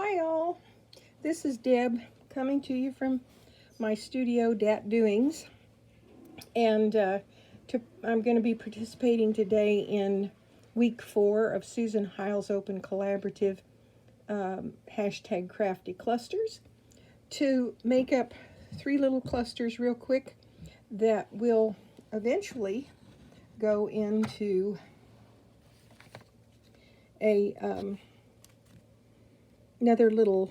Hi all, this is Deb coming to you from my studio Dat Doings, and I'm going to be participating today in week 4 of Susan Hiles Open Collaborative hashtag crafty clusters to make up 3 little clusters real quick that will eventually go into a another little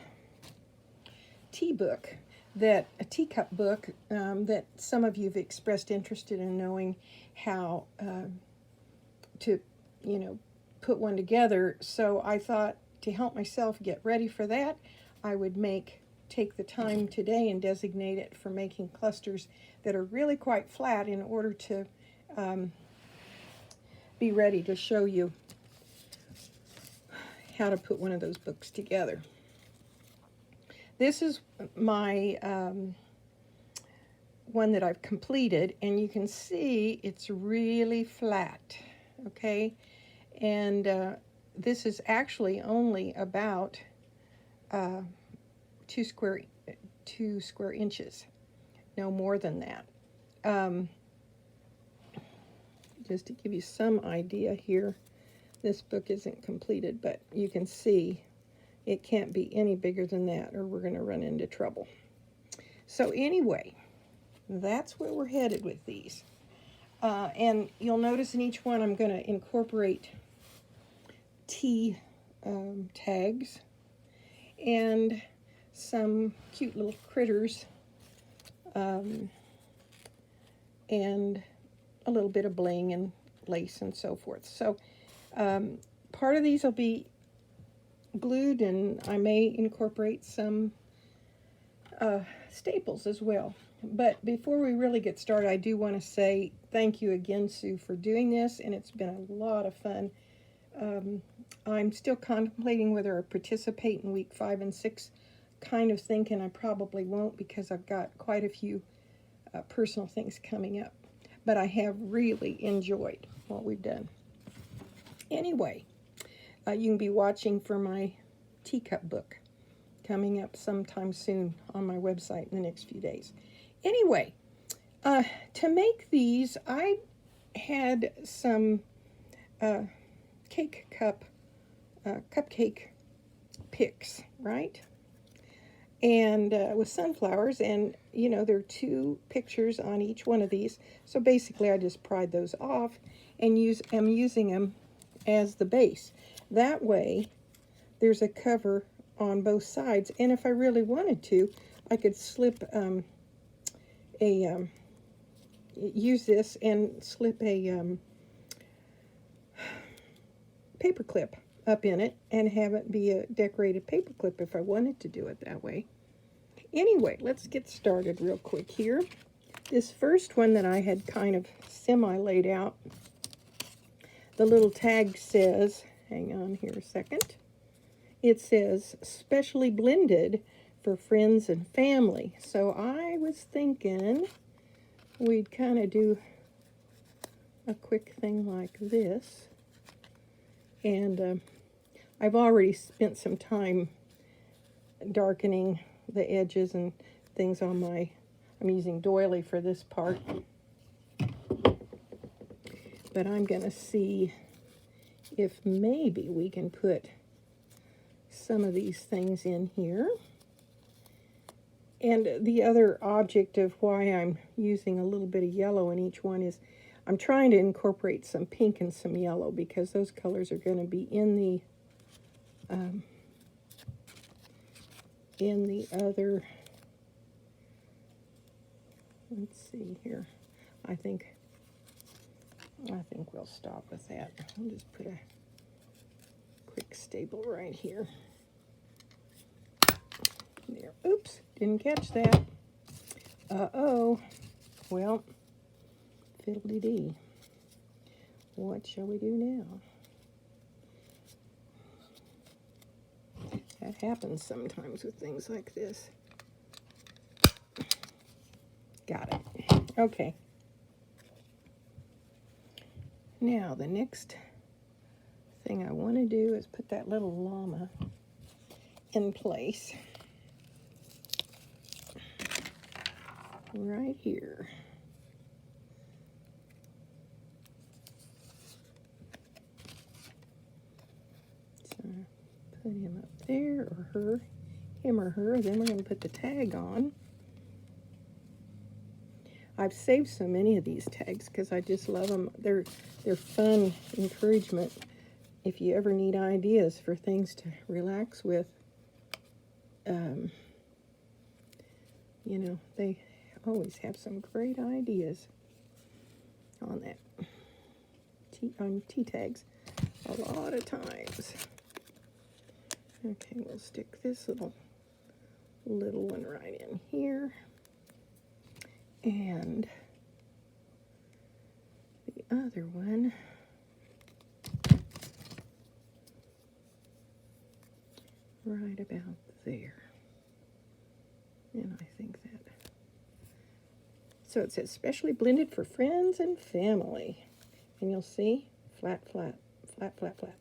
tea book, a teacup book that some of you have expressed interest in knowing how to, put one together. So I thought to help myself get ready for that, I would take the time today and designate it for making clusters that are really quite flat in order to be ready to show you how to put one of those books together. This is my one that I've completed, and you can see it's really flat, okay? And this is actually only about 2 square inches, no more than that. Just to give you some idea here, this book isn't completed, but you can see it can't be any bigger than that or we're going to run into trouble. So anyway, that's where we're headed with these. And you'll notice in each one I'm going to incorporate tea tags and some cute little critters and a little bit of bling and lace and so forth. So part of these will be glued, and I may incorporate some staples as well. But before we really get started, I do want to say thank you again, Sue, for doing this, and it's been a lot of fun. I'm still contemplating whether I participate in week 5 and 6, kind of thinking I probably won't because I've got quite a few personal things coming up. But I have really enjoyed what we've done. Anyway, you can be watching for my teacup book coming up sometime soon on my website in the next few days. Anyway, to make these, I had some cupcake picks, right? And with sunflowers, and there are 2 pictures on each one of these. So basically I just pried those off and I'm using them as the base. That way there's a cover on both sides, and if I really wanted to, I could use this and slip a paper clip up in it and have it be a decorated paper clip if I wanted to do it that way. Anyway, let's get started real quick here. This first one that I had kind of semi-laid out, the little tag says, hang on here a second, it says, specially blended for friends and family. So I was thinking we'd kind of do a quick thing like this. And I've already spent some time darkening the edges and things on I'm using doily for this part. But I'm going to see if maybe we can put some of these things in here. And the other object of why I'm using a little bit of yellow in each one is I'm trying to incorporate some pink and some yellow because those colors are going to be in the other. Let's see here. I think we'll stop with that. I'll just put a quick staple right here. There. Oops, didn't catch that. Uh-oh. Well, fiddly-dee. What shall we do now? That happens sometimes with things like this. Got it. Okay. Now, the next thing I want to do is put that little llama in place. Right here. So put him up there, or her, him or her. Then we're going to put the tag on. I've saved so many of these tags because I just love them. They're fun encouragement if you ever need ideas for things to relax with. You know, they always have some great ideas on that on tea tags a lot of times. Okay, we'll stick this little one right in here, and the other one right about there. And I think that. So it says specially blended for friends and family. And you'll see flat, flat, flat, flat, flat.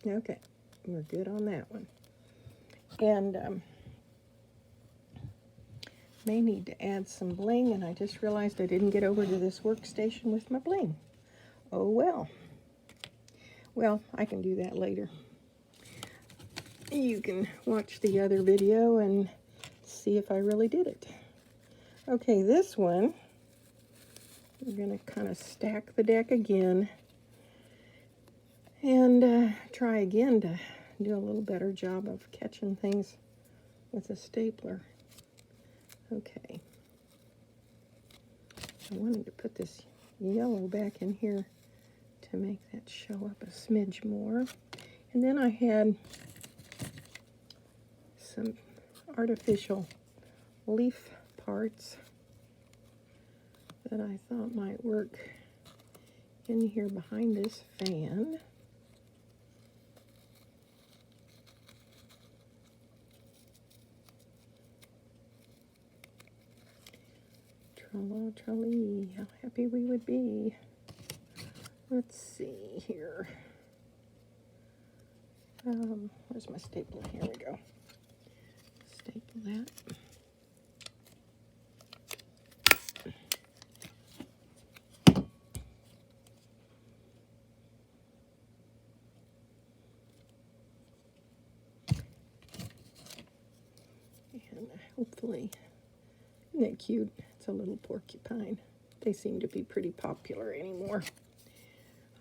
Okay, we're good on that one. And may need to add some bling, and I just realized I didn't get over to this workstation with my bling. Oh well. Well, I can do that later. You can watch the other video and see if I really did it. Okay, this one, we're going to kind of stack the deck again and try again to do a little better job of catching things with a stapler. Okay. I wanted to put this yellow back in here to make that show up a smidge more. And then I had some artificial leaf parts that I thought might work in here behind this fan. Tra-la-tra-lee, how happy we would be. Let's see here. Where's my stapler? Here we go. Staple that. And hopefully, isn't that cute? It's a little porcupine. They seem to be pretty popular anymore.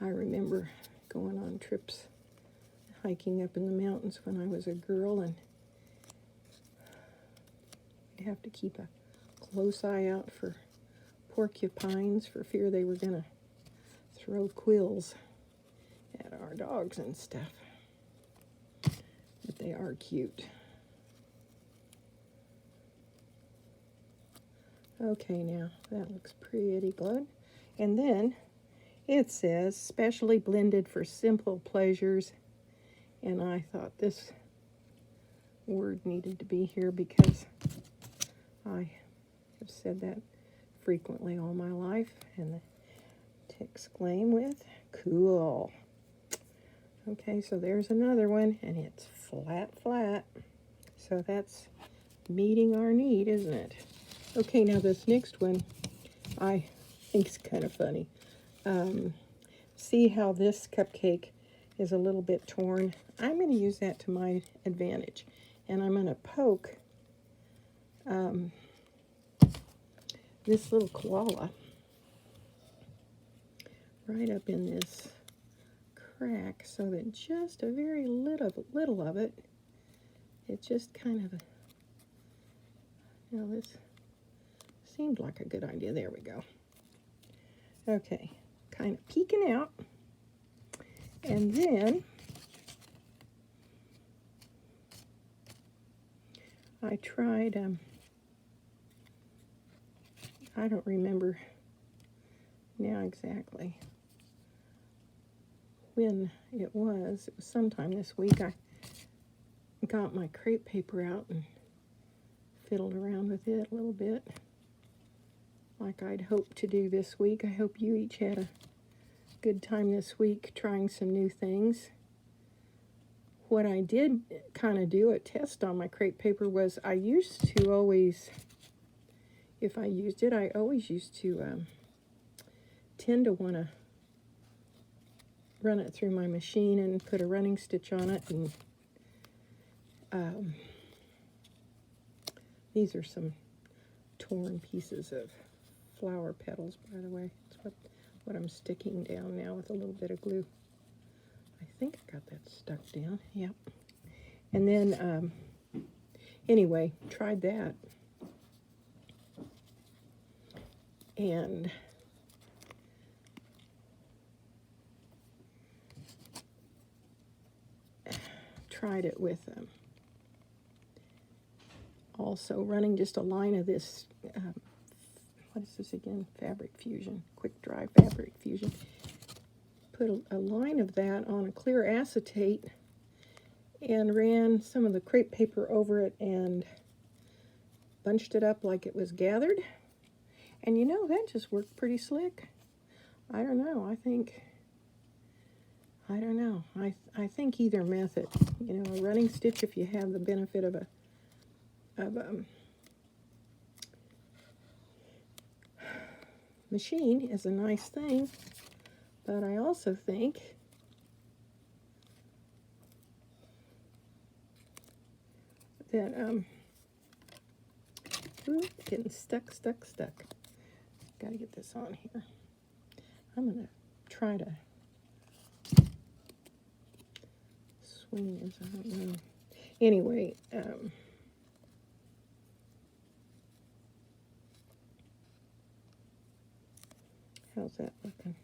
I remember going on trips hiking up in the mountains when I was a girl, and I'd have to keep a close eye out for porcupines for fear they were going to throw quills at our dogs and stuff. But they are cute. Okay, now that looks pretty good. And then it says specially blended for simple pleasures. And I thought this word needed to be here because I have said that frequently all my life. And to exclaim with, cool. Okay, so there's another one, and it's flat, flat. So that's meeting our need, isn't it? Okay, now this next one I think is kind of funny. See how this cupcake is a little bit torn? I'm going to use that to my advantage. And I'm going to poke this little koala right up in this crack so that just a very little of it, it just kind of, this seemed like a good idea. There we go. Okay, kind of peeking out. And then I tried, I don't remember now exactly when it was. It was sometime this week. I got my crepe paper out and fiddled around with it a little bit, like I'd hoped to do this week. I hope you each had a good time this week trying some new things. what I did kind of do a test on my crepe paper was I used to always, if I used it, I always used to tend to want to run it through my machine and put a running stitch on it. And these are some torn pieces of flower petals, by the way. That's what I'm sticking down now with a little bit of glue. I think I got that stuck down. Yep. And then, anyway, tried that. And tried it with also running just a line of this, what is this again? Fabric Fusion, Quick Dry Fabric Fusion. Put a line of that on a clear acetate and ran some of the crepe paper over it and bunched it up like it was gathered. And you know, that just worked pretty slick. I don't know, I don't know. I think either method, you know, a running stitch if you have the benefit of a machine is a nice thing, but I also think that ooh, getting stuck. Got to get this on here. I'm gonna try to swing this. I don't know. Anyway, how's that looking?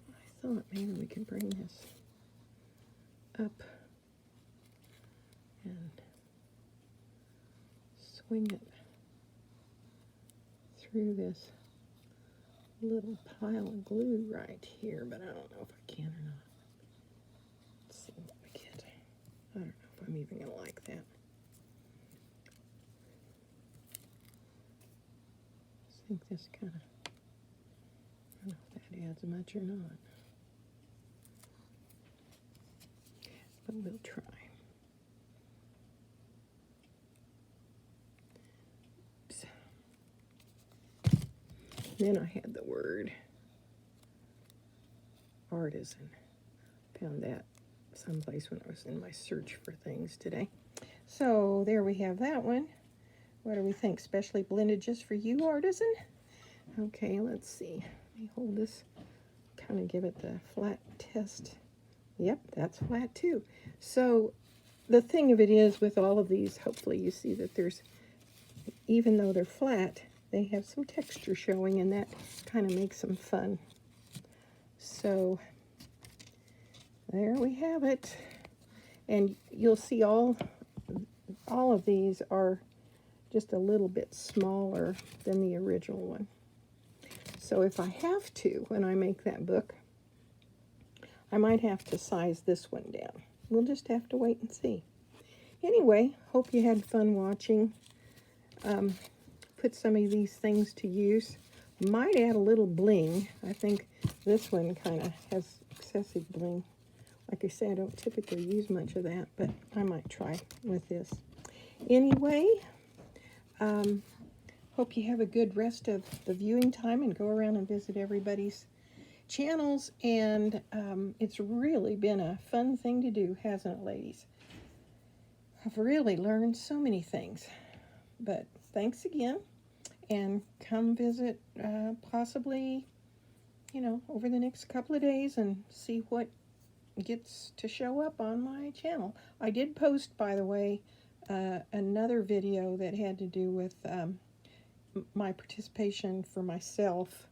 I thought maybe we could bring this up and swing it through this little pile of glue right here, but I don't know if I can or not. Let's see what we get. I don't know if I'm even gonna like that. I think this kind of, I don't know if that adds much or not, but we'll try. Then I had the word artisan. Found that someplace when I was in my search for things today. So there we have that one. What do we think? Specially blended just for you, artisan? Okay, let's see. Let me hold this, kind of give it the flat test. Yep, that's flat too. So the thing of it is with all of these, hopefully you see that there's, even though they're flat, they have some texture showing, and that kind of makes them fun. So there we have it. And you'll see all of these are just a little bit smaller than the original one. So if I have to, when I make that book, I might have to size this one down. We'll just have to wait and see. Anyway, hope you had fun watching. Put some of these things to use. Might add a little bling. I think this one kind of has excessive bling. Like I say, I don't typically use much of that, but I might try with this. Anyway, hope you have a good rest of the viewing time and go around and visit everybody's channels. And it's really been a fun thing to do, hasn't it, ladies? I've really learned so many things. But thanks again, and come visit possibly, you know, over the next couple of days and see what gets to show up on my channel. I did post, by the way, another video that had to do with my participation for myself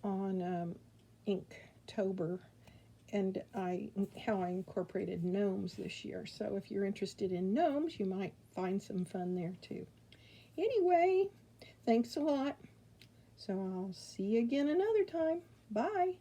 on Inktober, and how I incorporated gnomes this year. So if you're interested in gnomes, you might find some fun there too. Anyway, thanks a lot. So I'll see you again another time. Bye.